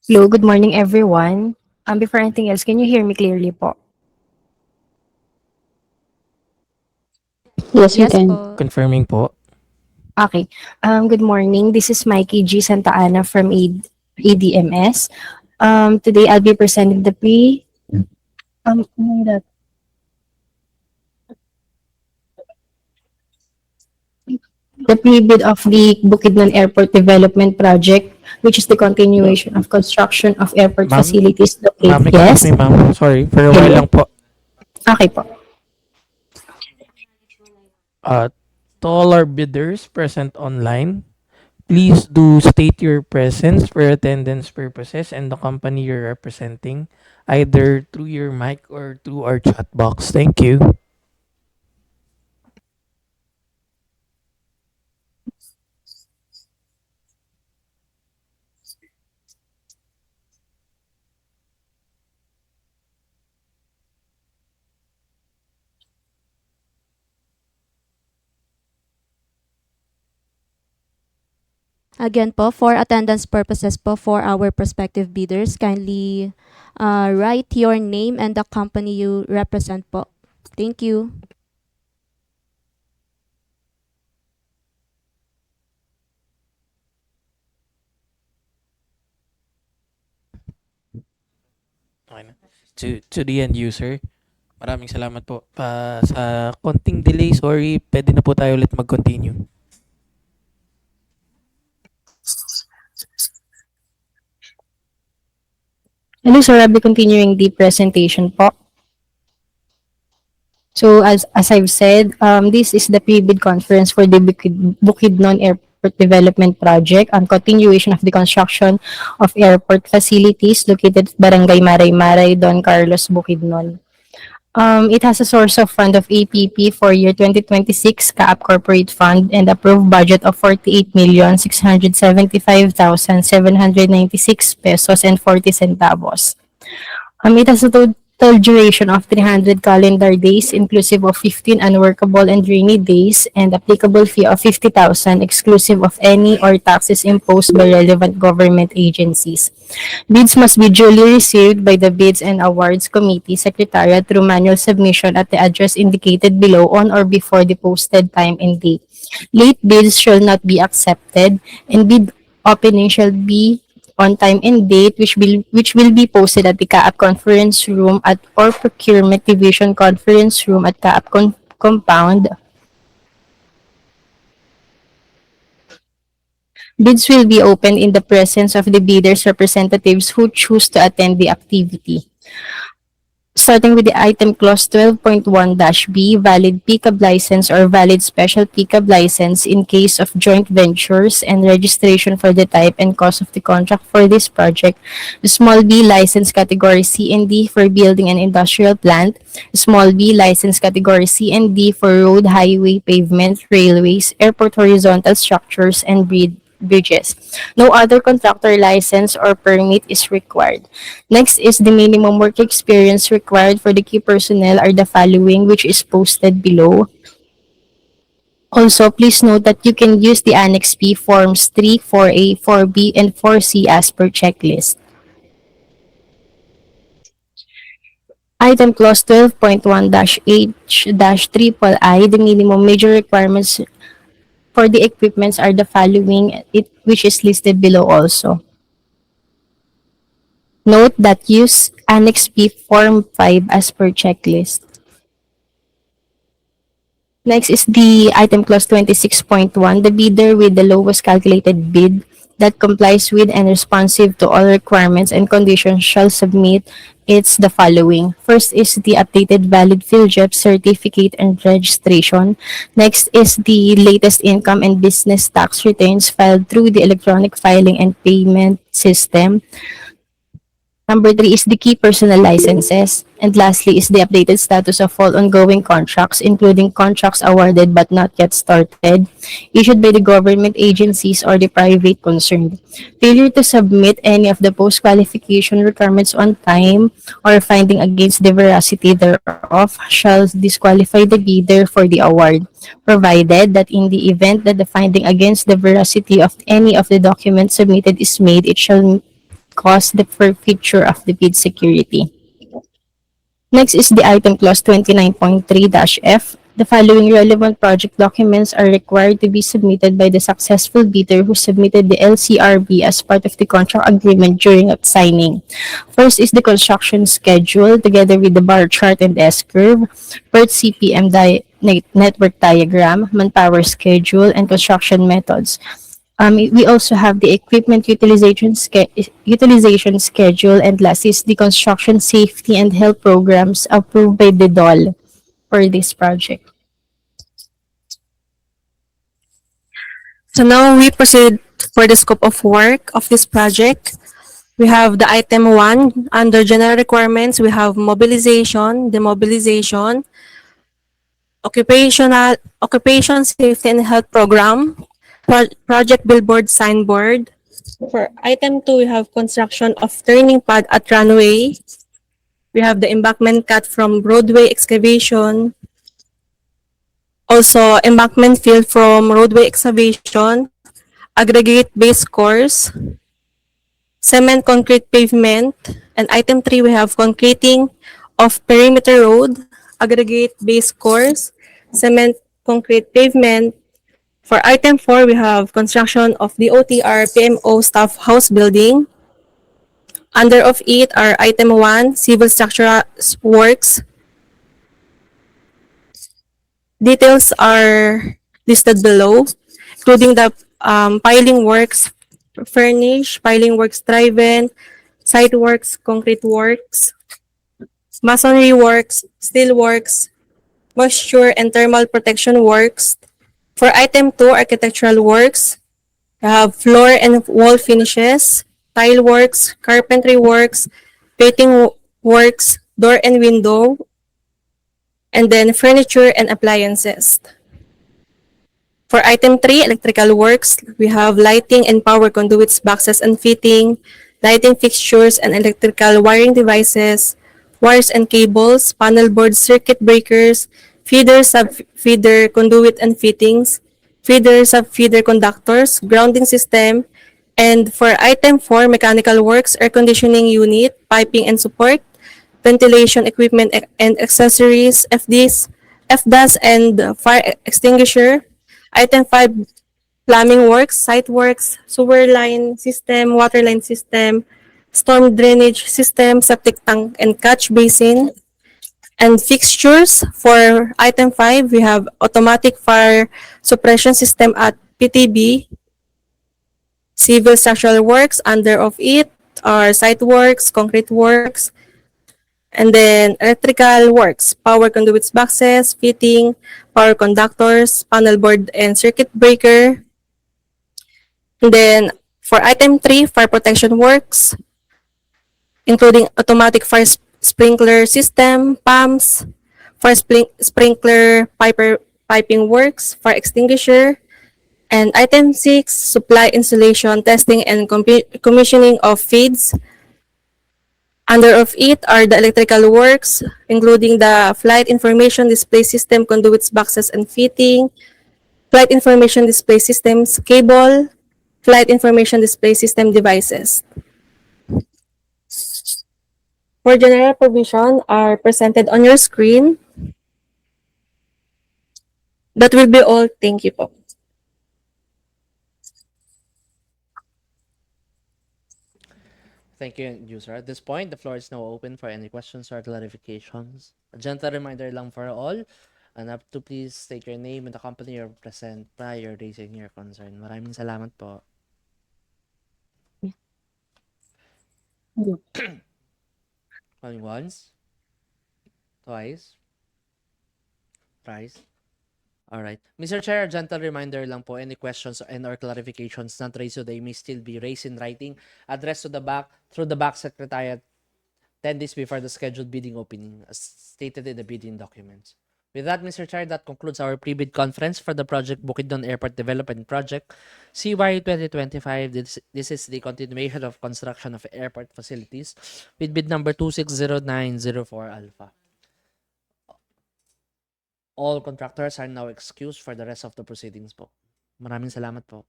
Hello, good morning everyone. Before anything else, can you hear me clearly po? Yes, we Yes can. po. Confirming po. Okay. Good morning. This is Mikey G. Santa Ana from ADMS. Today I'll be presenting ano that? The pre-bid of the Bukidnon Airport Development Project, which is the continuation of construction of airport Ma'am, facilities ma'am, located. excuse Yes? me ma'am. Sorry, for a while Hello? lang po. Okay po. Uh, to all our bidders present online, please do state your presence for attendance purposes and the company you're representing, either through your mic or through our chat box. Thank you. Again po, for attendance purposes po for our prospective bidders, kindly write your name and the company you represent po. Thank you. Okay na. To the end user, maraming salamat po. Sa konting delay, sorry, pwede na po tayo ulit mag-continue. Hello, sir. I'll be continuing the presentation po. So as I've said, this is the pre-bid conference for the Bukidnon Airport Development Project on continuation of the construction of airport facilities located at Barangay Maray-Maray, Don Carlos, Bukidnon. It has a source of fund of APP for year 2026 CAAP Corporate Fund and approved budget of 48,675,796 pesos and 40 centavos. It has a total duration of 300 calendar days, inclusive of 15 unworkable and rainy days, and applicable fee of 50,000, exclusive of any or taxes imposed by relevant government agencies. Bids must be duly received by the Bids and Awards Committee Secretariat through manual submission at the address indicated below on or before the posted time and date. Late bids shall not be accepted, and bid opening shall be on time and date, which will be posted at the CAAP conference room at or procurement division conference room at CAAP compound. Bids will be opened in the presence of the bidders' representatives who choose to attend the activity. Starting with the item clause 12.1-B, valid PCAB license or valid special PCAB license in case of joint ventures and registration for the type and cost of the contract for this project. Small b, license category C and D for building an industrial plant. Small b, license category C and D for road, highway, pavement, railways, airport horizontal structures, and bridges. No other contractor license or permit is required. Next is the minimum work experience required for the key personnel are the following, which is posted below. Also, please note that you can use the Annex P Forms 3, 4A, 4B, and 4C as per checklist. Item clause 12.1-H-triple I, the minimum major requirements for the equipments are the following, which is listed below also. Note that use Annex P Form 5 as per checklist. Next is the item clause 26.1, the bidder with the lowest calculated bid that complies with and responsive to all requirements and conditions shall submit it's the following. First is the updated valid PhilJEP certificate and registration. Next is the latest income and business tax returns filed through the electronic filing and payment system. Number 3 is the key personal licenses. And lastly is the updated status of all ongoing contracts, including contracts awarded but not yet started, issued by the government agencies or the private concerned. Failure to submit any of the post-qualification requirements on time or finding against the veracity thereof shall disqualify the bidder for the award, provided that in the event that the finding against the veracity of any of the documents submitted is made, it shall cost the forfeiture of the bid security. Next is the item clause 29.3-F. The following relevant project documents are required to be submitted by the successful bidder who submitted the LCRB as part of the contract agreement during signing. First is the construction schedule together with the bar chart and S-curve, PERT CPM network diagram, manpower schedule, and construction methods. We also have the equipment utilization schedule, and last is the construction safety and health programs approved by the DOL for this project. So now we proceed for the scope of work of this project. We have the item 1 under general requirements. We have mobilization, demobilization, occupation safety and health program, project billboard signboard. For item 2, we have construction of turning pad at runway. We have the embankment cut from roadway excavation. Also, embankment fill from roadway excavation, aggregate base course, cement concrete pavement, and item 3, we have concreting of perimeter road, aggregate base course, cement concrete pavement. For item 4, we have construction of the OTR PMO staff house building. Under of it are item 1, civil structural works. Details are listed below, including the piling works, furnish, piling works driven, site works, concrete works, masonry works, steel works, moisture and thermal protection works. For item 2, architectural works, we have floor and wall finishes, tile works, carpentry works, painting works, door and window, and then furniture and appliances. For item 3, electrical works, we have lighting and power conduits, boxes and fitting, lighting fixtures and electrical wiring devices, wires and cables, panel board circuit breakers, feeder, sub-feeder conduit and fittings, feeder, sub-feeder conductors, grounding system, and for item 4, mechanical works, air conditioning unit, piping and support, ventilation equipment and accessories, FDAS and fire extinguisher. Item 5, plumbing works, site works, sewer line system, water line system, storm drainage system, septic tank and catch basin. And fixtures for item 5, we have automatic fire suppression system at PTB, civil structural works. Under of it are site works, concrete works, and then electrical works, power conduits, boxes, fitting, power conductors, panel board and circuit breaker. And then for item 3, fire protection works, including automatic fire sprinkler system, pumps, fire sprinkler piping works, fire extinguisher. And item 6, supply installation, testing and commissioning of feeds. Under of it are the electrical works, including the flight information display system, conduits, boxes, and fitting, flight information display systems, cable, flight information display system devices. For general provision are presented on your screen. That will be all. Thank you po. Thank you, user. At this point, the floor is now open for any questions or clarifications. A gentle reminder lang for all, and up to please state your name and the company you represent prior raising your concern. Maraming salamat po. Calling once, twice, thrice. Alright. Mr. Chair, a gentle reminder lang po, any questions and or clarifications not raised today may still be raised in writing, addressed to the back, through the back secretariat 10 days before the scheduled bidding opening, as stated in the bidding documents. With that, Mr. Chair, that concludes our pre-bid conference for the project Bukidnon Airport Development Project, CY 2025. This is the continuation of construction of airport facilities with bid number 260904 Alpha. All contractors are now excused for the rest of the proceedings po. Maraming salamat po.